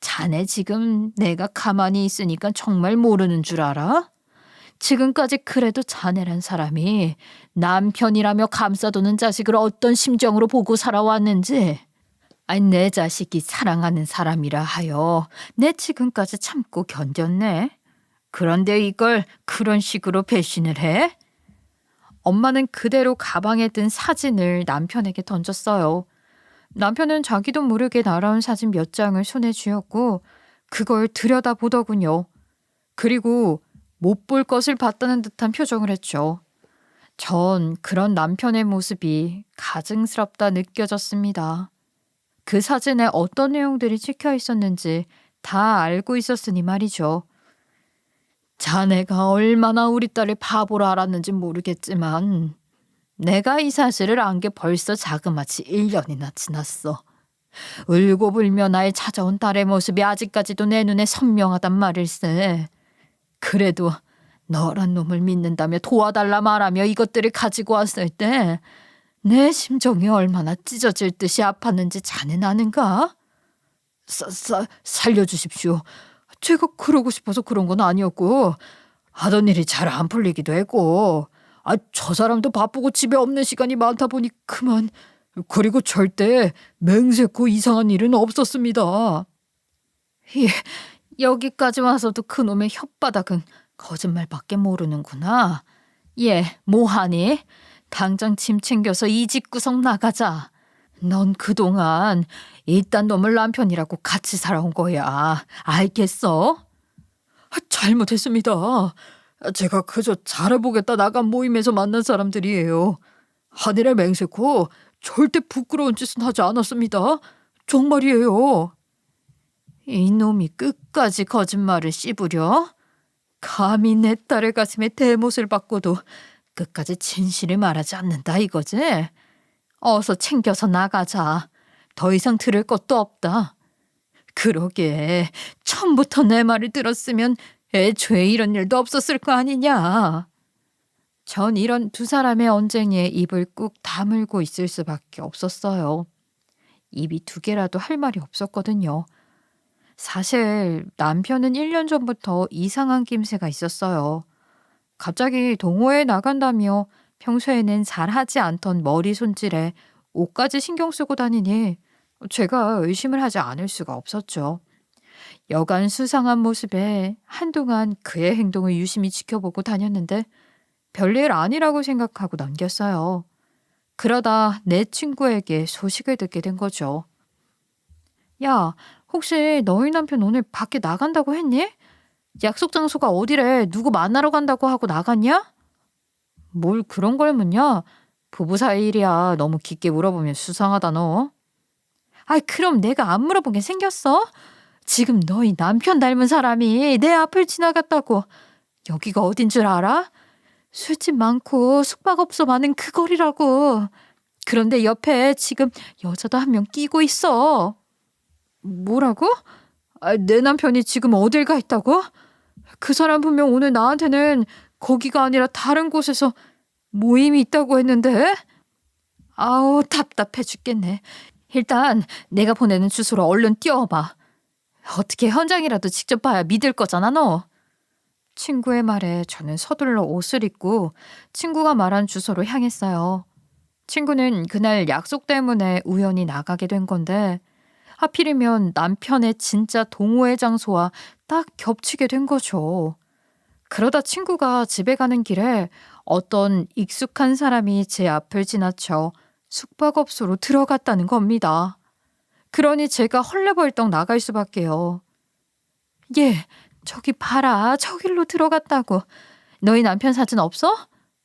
Speaker 1: 자네 지금 내가 가만히 있으니까 정말 모르는 줄 알아? 지금까지 그래도 자네란 사람이 남편이라며 감싸두는 자식을 어떤 심정으로 보고 살아왔는지. 내 자식이 사랑하는 사람이라 하여 내 지금까지 참고 견뎠네. 그런데 이걸 그런 식으로 배신을 해? 엄마는 그대로 가방에 든 사진을 남편에게 던졌어요. 남편은 자기도 모르게 날아온 사진 몇 장을 손에 쥐었고 그걸 들여다보더군요. 그리고 못 볼 것을 봤다는 듯한 표정을 했죠. 전 그런 남편의 모습이 가증스럽다 느껴졌습니다. 그 사진에 어떤 내용들이 찍혀 있었는지 다 알고 있었으니 말이죠. 자네가 얼마나 우리 딸을 바보로 알았는지 모르겠지만 내가 이 사실을 안 게 벌써 자그마치 1년이나 지났어. 울고불며 날 찾아온 딸의 모습이 아직까지도 내 눈에 선명하단 말일세. 그래도 너란 놈을 믿는다며 도와달라 말하며 이것들을 가지고 왔을 때 내 심정이 얼마나 찢어질 듯이 아팠는지 자넨 아는가? 살려주십시오. 제가 그러고 싶어서 그런 건 아니었고 하던 일이 잘 안 풀리기도 했고 저 사람도 바쁘고 집에 없는 시간이 많다 보니 그만. 그리고 절대 맹세코 이상한 일은 없었습니다. 예, 여기까지 와서도 그놈의 혓바닥은 거짓말밖에 모르는구나. 뭐하니? 당장 짐 챙겨서 이 집구석 나가자. 넌 그동안 이딴 놈을 남편이라고 같이 살아온 거야. 알겠어? 잘못했습니다. 제가 그저 잘해보겠다 나간 모임에서 만난 사람들이에요. 하늘에 맹세코 절대 부끄러운 짓은 하지 않았습니다. 정말이에요. 이놈이 끝까지 거짓말을 씹으려? 감히 내 딸의 가슴에 대못을 받고도 끝까지 진실을 말하지 않는다 이거지? 어서 챙겨서 나가자. 더 이상 들을 것도 없다. 그러게 처음부터 내 말을 들었으면 애초에 이런 일도 없었을 거 아니냐. 전 이런 두 사람의 언쟁에 입을 꾹 다물고 있을 수밖에 없었어요. 입이 2개라도 할 말이 없었거든요. 사실 남편은 1년 전부터 이상한 낌새가 있었어요. 갑자기 동호회에 나간다며 평소에는 잘하지 않던 머리 손질에 옷까지 신경 쓰고 다니니 제가 의심을 하지 않을 수가 없었죠. 여간 수상한 모습에 한동안 그의 행동을 유심히 지켜보고 다녔는데 별일 아니라고 생각하고 넘겼어요. 그러다 내 친구에게 소식을 듣게 된 거죠. 야, 혹시 너희 남편 오늘 밖에 나간다고 했니? 약속 장소가 어디래? 누구 만나러 간다고 하고 나갔냐? 뭘 그런 걸 묻냐? 부부 사이 일이야. 너무 깊게 물어보면 수상하다 너. 아이 그럼 내가 안 물어본 게 생겼어? 지금 너희 남편 닮은 사람이 내 앞을 지나갔다고. 여기가 어딘 줄 알아? 술집 많고 숙박업소 많은 그 거리라고. 그런데 옆에 지금 여자도 한 명 끼고 있어. 뭐라고? 내 남편이 지금 어딜 가 있다고? 그 사람 분명 오늘 나한테는 거기가 아니라 다른 곳에서 모임이 있다고 했는데? 아우 답답해 죽겠네. 일단 내가 보내는 주소로 얼른 뛰어봐. 어떻게 현장이라도 직접 봐야 믿을 거잖아 너. 친구의 말에 저는 서둘러 옷을 입고 친구가 말한 주소로 향했어요. 친구는 그날 약속 때문에 우연히 나가게 된 건데 하필이면 남편의 진짜 동호회 장소와 딱 겹치게 된 거죠. 그러다 친구가 집에 가는 길에 어떤 익숙한 사람이 제 앞을 지나쳐 숙박업소로 들어갔다는 겁니다. 그러니 제가 헐레벌떡 나갈 수밖에요. 얘, 저기 봐라. 저길로 들어갔다고. 너희 남편 사진 없어?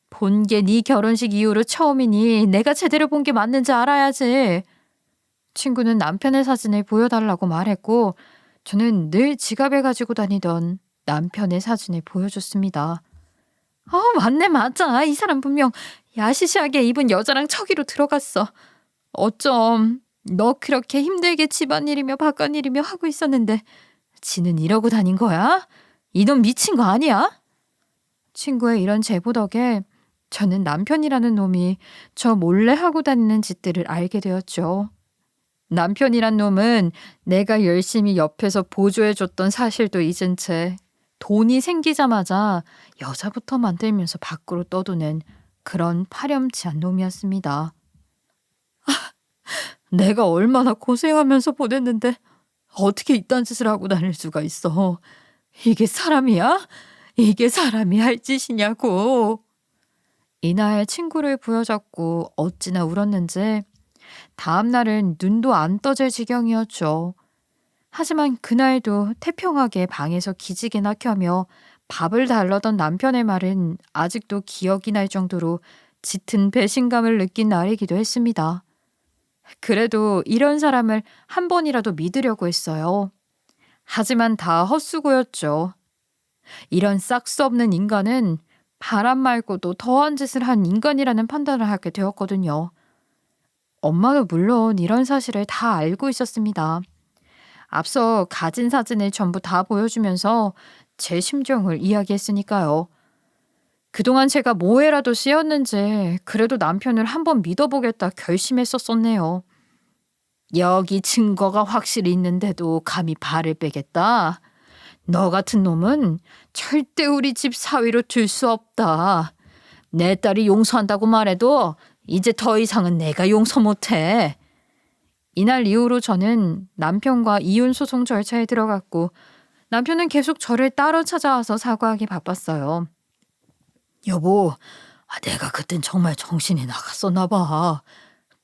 Speaker 1: 본 게 네 결혼식 이후로 처음이니 내가 제대로 본 게 맞는지 알아야지. 친구는 남편의 사진을 보여달라고 말했고 저는 늘 지갑에 가지고 다니던 남편의 사진을 보여줬습니다. 맞네 맞아. 이 사람 분명 야시시하게 입은 여자랑 저기로 들어갔어. 어쩜 너 그렇게 힘들게 집안일이며 바깥일이며 하고 있었는데 지는 이러고 다닌 거야? 이놈 미친 거 아니야? 친구의 이런 제보 덕에 저는 남편이라는 놈이 저 몰래 하고 다니는 짓들을 알게 되었죠. 남편이란 놈은 내가 열심히 옆에서 보조해줬던 사실도 잊은 채 돈이 생기자마자 여자부터 만들면서 밖으로 떠도는 그런 파렴치한 놈이었습니다. 내가 얼마나 고생하면서 보냈는데 어떻게 이딴 짓을 하고 다닐 수가 있어. 이게 사람이야? 이게 사람이 할 짓이냐고. 이날 친구를 부여잡고 어찌나 울었는지 다음 날은 눈도 안 떠질 지경이었죠. 하지만 그날도 태평하게 방에서 기지개나 켜며 밥을 달라던 남편의 말은 아직도 기억이 날 정도로 짙은 배신감을 느낀 날이기도 했습니다. 그래도 이런 사람을 한 번이라도 믿으려고 했어요. 하지만 다 헛수고였죠. 이런 싹수 없는 인간은 바람 말고도 더한 짓을 한 인간이라는 판단을 하게 되었거든요. 엄마도 물론 이런 사실을 다 알고 있었습니다. 앞서 가진 사진을 전부 다 보여주면서 제 심정을 이야기했으니까요. 그동안 제가 뭐해라도 씌었는지 그래도 남편을 한번 믿어보겠다 결심했었었네요. 여기 증거가 확실히 있는데도 감히 발을 빼겠다. 너 같은 놈은 절대 우리 집 사위로 둘 수 없다. 내 딸이 용서한다고 말해도 이제 더 이상은 내가 용서 못해. 이날 이후로 저는 남편과 이혼 소송 절차에 들어갔고 남편은 계속 저를 따로 찾아와서 사과하기 바빴어요. 여보, 내가 그땐 정말 정신이 나갔었나 봐.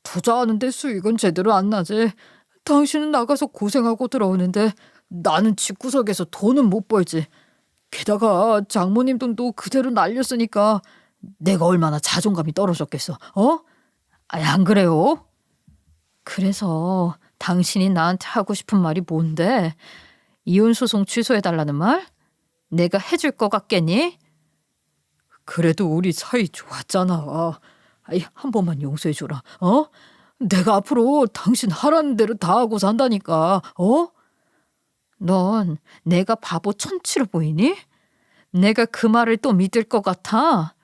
Speaker 1: 투자하는데 수익은 제대로 안 나지. 당신은 나가서 고생하고 들어오는데 나는 집구석에서 돈은 못 벌지. 게다가 장모님 돈도 그대로 날렸으니까 내가 얼마나 자존감이 떨어졌겠어. 안 그래요? 그래서 당신이 나한테 하고 싶은 말이 뭔데? 이혼 소송 취소해달라는 말? 내가 해줄 것 같겠니? 그래도 우리 사이 좋았잖아. 한 번만 용서해줘라. 내가 앞으로 당신 하라는 대로 다 하고 산다니까. 넌 내가 바보 천치로 보이니? 내가 그 말을 또 믿을 것 같아?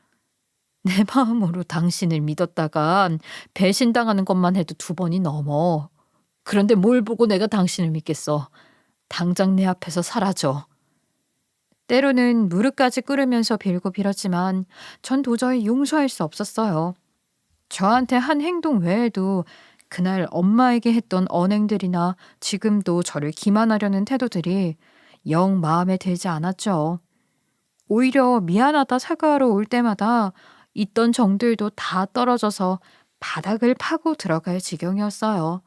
Speaker 1: 내 마음으로 당신을 믿었다가 배신당하는 것만 해도 2번이 넘어. 그런데 뭘 보고 내가 당신을 믿겠어. 당장 내 앞에서 사라져. 때로는 무릎까지 꿇으면서 빌고 빌었지만 전 도저히 용서할 수 없었어요. 저한테 한 행동 외에도 그날 엄마에게 했던 언행들이나 지금도 저를 기만하려는 태도들이 영 마음에 들지 않았죠. 오히려 미안하다 사과하러 올 때마다 있던 정들도 다 떨어져서 바닥을 파고 들어갈 지경이었어요.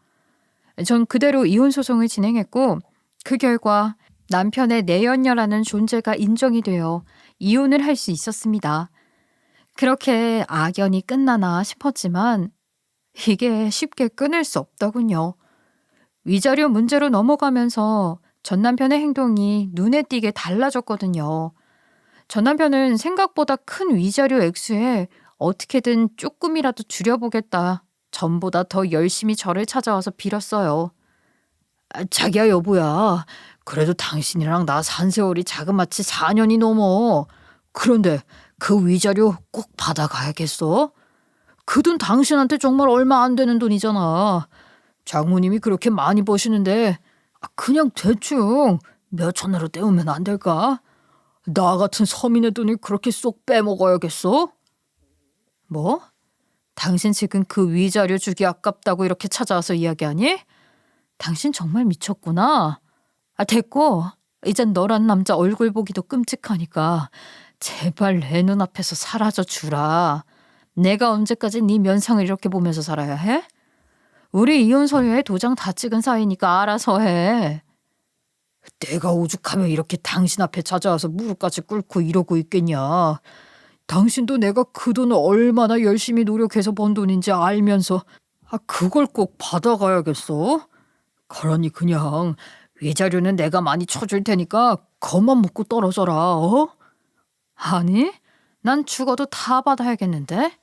Speaker 1: 전 그대로 이혼 소송을 진행했고 그 결과 남편의 내연녀라는 존재가 인정이 되어 이혼을 할 수 있었습니다. 그렇게 악연이 끝나나 싶었지만 이게 쉽게 끊을 수 없더군요. 위자료 문제로 넘어가면서 전 남편의 행동이 눈에 띄게 달라졌거든요. 전 남편은 생각보다 큰 위자료 액수에 어떻게든 조금이라도 줄여보겠다. 전보다 더 열심히 저를 찾아와서 빌었어요. 자기야 여보야. 그래도 당신이랑 나 산 세월이 자그마치 4년이 넘어. 그런데 그 위자료 꼭 받아가야겠어? 그 돈 당신한테 정말 얼마 안 되는 돈이잖아. 장모님이 그렇게 많이 버시는데 그냥 대충 몇 천으로 때우면 안 될까? 나 같은 서민의 돈을 그렇게 쏙 빼먹어야겠어? 뭐? 당신 지금 그 위자료 주기 아깝다고 이렇게 찾아와서 이야기하니? 당신 정말 미쳤구나. 됐고. 이젠 너란 남자 얼굴 보기도 끔찍하니까 제발 내 눈앞에서 사라져 주라. 내가 언제까지 네 면상을 이렇게 보면서 살아야 해? 우리 이혼 서류에 도장 다 찍은 사이니까 알아서 해. 내가 오죽하면 이렇게 당신 앞에 찾아와서 무릎까지 꿇고 이러고 있겠냐. 당신도 내가 그 돈을 얼마나 열심히 노력해서 번 돈인지 알면서 그걸 꼭 받아가야겠어? 그러니 그냥 위자료는 내가 많이 쳐줄 테니까 겁만 먹고 떨어져라. 어? 아니, 난 죽어도 다 받아야겠는데?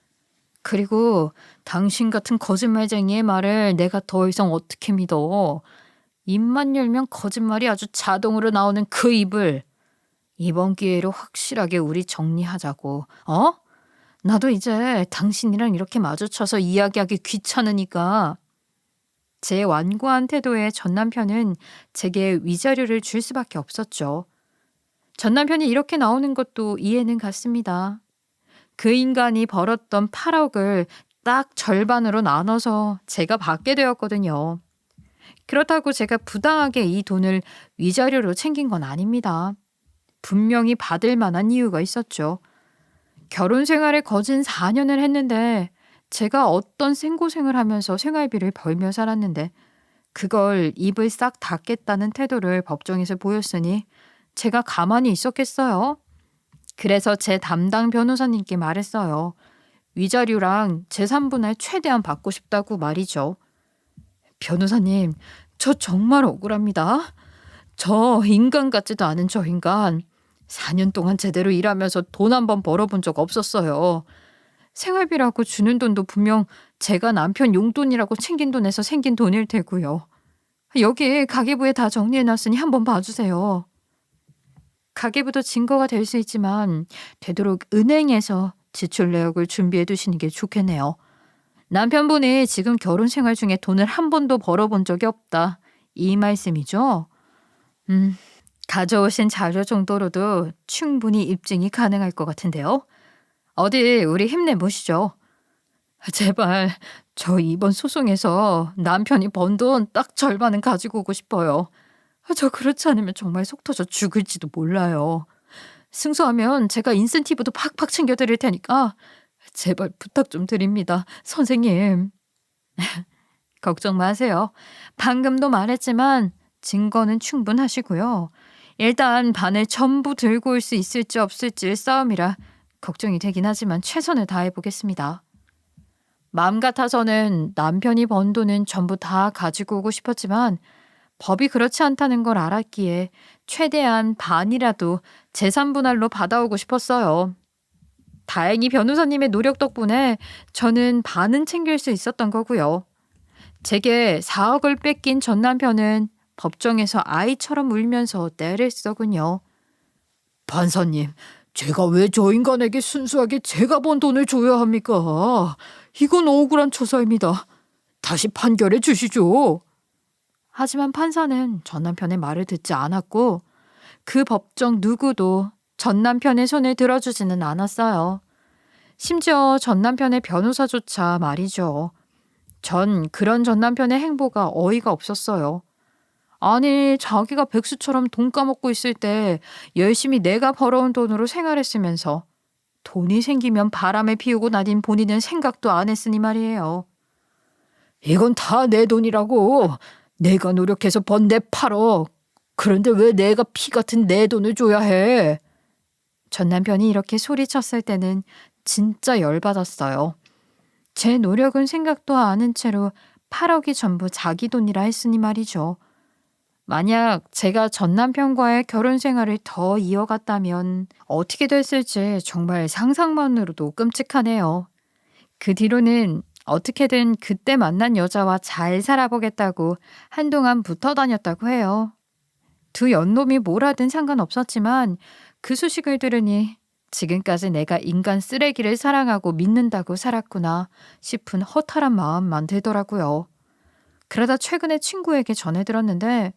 Speaker 1: 그리고 당신 같은 거짓말쟁이의 말을 내가 더 이상 어떻게 믿어. 입만 열면 거짓말이 아주 자동으로 나오는 그 입을 이번 기회로 확실하게 우리 정리하자고. 어? 나도 이제 당신이랑 이렇게 마주쳐서 이야기하기 귀찮으니까. 제 완고한 태도에 전 남편은 제게 위자료를 줄 수밖에 없었죠. 전 남편이 이렇게 나오는 것도 이해는 갔습니다. 그 인간이 벌었던 8억을 딱 절반으로 나눠서 제가 받게 되었거든요. 그렇다고 제가 부당하게 이 돈을 위자료로 챙긴 건 아닙니다. 분명히 받을 만한 이유가 있었죠. 결혼 생활에 거진 4년을 했는데 제가 어떤 생고생을 하면서 생활비를 벌며 살았는데 그걸 입을 싹 닫겠다는 태도를 법정에서 보였으니 제가 가만히 있었겠어요. 그래서 제 담당 변호사님께 말했어요. 위자료랑 재산분할 최대한 받고 싶다고 말이죠. 변호사님, 저 정말 억울합니다. 저 인간 같지도 않은 저 인간. 4년 동안 제대로 일하면서 돈 한 번 벌어본 적 없었어요. 생활비라고 주는 돈도 분명 제가 남편 용돈이라고 챙긴 돈에서 생긴 돈일 테고요. 여기 가계부에 다 정리해놨으니 한번 봐주세요. 가계부도 증거가 될 수 있지만 되도록 은행에서 지출 내역을 준비해 두시는 게 좋겠네요. 남편분이 지금 결혼 생활 중에 돈을 한 번도 벌어본 적이 없다. 이 말씀이죠? 가져오신 자료 정도로도 충분히 입증이 가능할 것 같은데요. 어디 우리 힘내보시죠. 제발 저 이번 소송에서 남편이 번 돈 딱 절반은 가지고 오고 싶어요. 저 그렇지 않으면 정말 속 터져 죽을지도 몰라요. 승소하면 제가 인센티브도 팍팍 챙겨드릴 테니까 제발 부탁 좀 드립니다. 선생님. 걱정 마세요. 방금도 말했지만 증거는 충분하시고요. 일단 반을 전부 들고 올 수 있을지 없을지 싸움이라 걱정이 되긴 하지만 최선을 다해보겠습니다. 마음 같아서는 남편이 번 돈은 전부 다 가지고 오고 싶었지만 법이 그렇지 않다는 걸 알았기에 최대한 반이라도 재산분할로 받아오고 싶었어요. 다행히 변호사님의 노력 덕분에 저는 반은 챙길 수 있었던 거고요. 제게 4억을 뺏긴 전 남편은 법정에서 아이처럼 울면서 떼를 쓰더군요. 판사님, 제가 왜 저 인간에게 순수하게 제가 번 돈을 줘야 합니까? 이건 억울한 처사입니다. 다시 판결해 주시죠. 하지만 판사는 전 남편의 말을 듣지 않았고 그 법정 누구도 전 남편의 손을 들어주지는 않았어요. 심지어 전 남편의 변호사조차 말이죠. 그런 전 남편의 행보가 어이가 없었어요. 아니, 자기가 백수처럼 돈 까먹고 있을 때 열심히 내가 벌어온 돈으로 생활했으면서 돈이 생기면 바람에 피우고 다닌 본인은 생각도 안 했으니 말이에요. 이건 다 내 돈이라고. 내가 노력해서 번 내 8억. 그런데 왜 내가 피 같은 내 돈을 줘야 해? 전 남편이 이렇게 소리쳤을 때는 진짜 열받았어요. 제 노력은 생각도 안 한 채로 8억이 전부 자기 돈이라 했으니 말이죠. 만약 제가 전 남편과의 결혼 생활을 더 이어갔다면 어떻게 됐을지 정말 상상만으로도 끔찍하네요. 그 뒤로는 어떻게든 그때 만난 여자와 잘 살아보겠다고 한동안 붙어 다녔다고 해요. 두 연놈이 뭘 하든 상관없었지만 그 소식을 들으니 지금까지 내가 인간 쓰레기를 사랑하고 믿는다고 살았구나 싶은 허탈한 마음만 들더라고요. 그러다 최근에 친구에게 전해 들었는데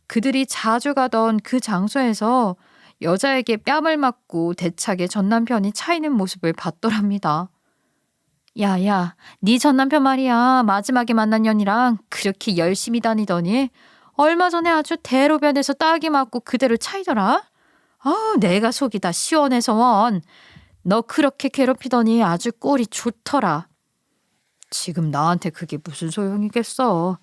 Speaker 1: 그들이 자주 가던 그 장소에서 여자에게 뺨을 맞고 대차게 전 남편이 차이는 모습을 봤더랍니다. 야야, 네 전 남편 말이야. 마지막에 만난 년이랑 그렇게 열심히 다니더니 얼마 전에 아주 대로변에서 따기 맞고 그대로 차이더라. 내가 속이 다 시원해서 원. 너 그렇게 괴롭히더니 아주 꼴이 좋더라. 지금 나한테 그게 무슨 소용이겠어.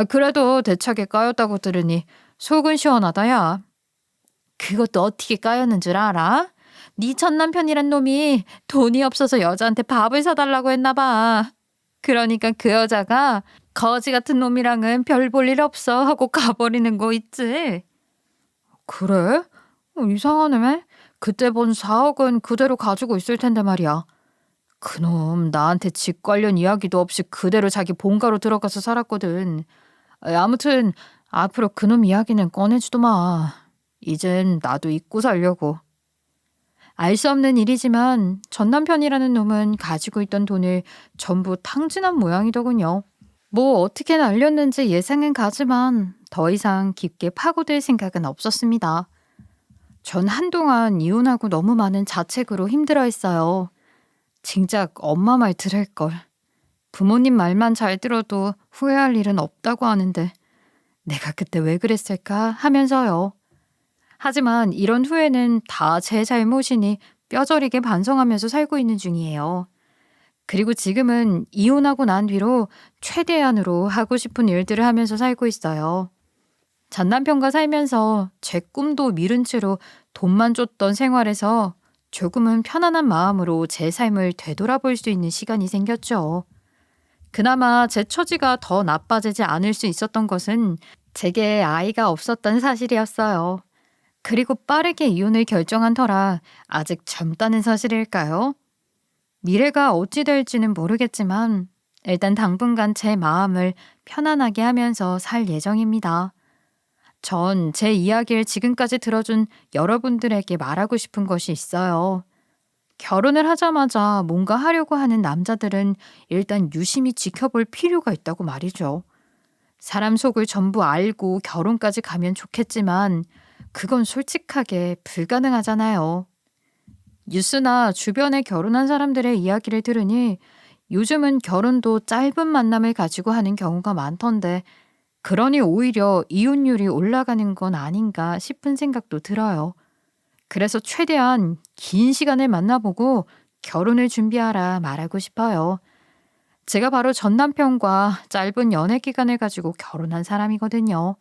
Speaker 1: 그래도 대차게 까였다고 들으니 속은 시원하다 야. 그것도 어떻게 까였는 줄 알아? 네 전 남편이란 놈이 돈이 없어서 여자한테 밥을 사달라고 했나 봐. 그러니까 그 여자가 거지 같은 놈이랑은 별 볼 일 없어 하고 가버리는 거 있지. 그래? 이상하네. 그때 본 4억은 그대로 가지고 있을 텐데 말이야. 그놈 나한테 집 관련 이야기도 없이 그대로 자기 본가로 들어가서 살았거든. 아무튼 앞으로 그놈 이야기는 꺼내지도 마. 이젠 나도 잊고 살려고. 알 수 없는 일이지만 전 남편이라는 놈은 가지고 있던 돈을 전부 탕진한 모양이더군요. 뭐 어떻게 날렸는지 예상은 가지만 더 이상 깊게 파고들 생각은 없었습니다. 전 한동안 이혼하고 너무 많은 자책으로 힘들어했어요. 진작 엄마 말 들을 걸. 부모님 말만 잘 들어도 후회할 일은 없다고 하는데 내가 그때 왜 그랬을까 하면서요. 하지만 이런 후회는 다 제 잘못이니 뼈저리게 반성하면서 살고 있는 중이에요. 그리고 지금은 이혼하고 난 뒤로 최대한으로 하고 싶은 일들을 하면서 살고 있어요. 전 남편과 살면서 제 꿈도 미룬 채로 돈만 쫓던 생활에서 조금은 편안한 마음으로 제 삶을 되돌아볼 수 있는 시간이 생겼죠. 그나마 제 처지가 더 나빠지지 않을 수 있었던 것은 제게 아이가 없었던 사실이었어요. 그리고 빠르게 이혼을 결정한 터라 아직 젊다는 사실일까요? 미래가 어찌 될지는 모르겠지만 일단 당분간 제 마음을 편안하게 하면서 살 예정입니다. 전 제 이야기를 지금까지 들어준 여러분들에게 말하고 싶은 것이 있어요. 결혼을 하자마자 뭔가 하려고 하는 남자들은 일단 유심히 지켜볼 필요가 있다고 말이죠. 사람 속을 전부 알고 결혼까지 가면 좋겠지만 그건 솔직하게 불가능하잖아요. 뉴스나 주변에 결혼한 사람들의 이야기를 들으니 요즘은 결혼도 짧은 만남을 가지고 하는 경우가 많던데 그러니 오히려 이혼율이 올라가는 건 아닌가 싶은 생각도 들어요. 그래서 최대한 긴 시간을 만나보고 결혼을 준비하라 말하고 싶어요. 제가 바로 전 남편과 짧은 연애 기간을 가지고 결혼한 사람이거든요.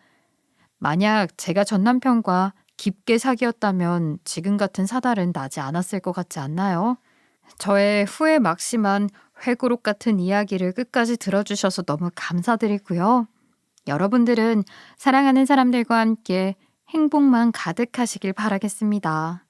Speaker 1: 만약 제가 전 남편과 깊게 사귀었다면 지금 같은 사달은 나지 않았을 것 같지 않나요? 저의 후회 막심한 회고록 같은 이야기를 끝까지 들어주셔서 너무 감사드리고요. 여러분들은 사랑하는 사람들과 함께 행복만 가득하시길 바라겠습니다.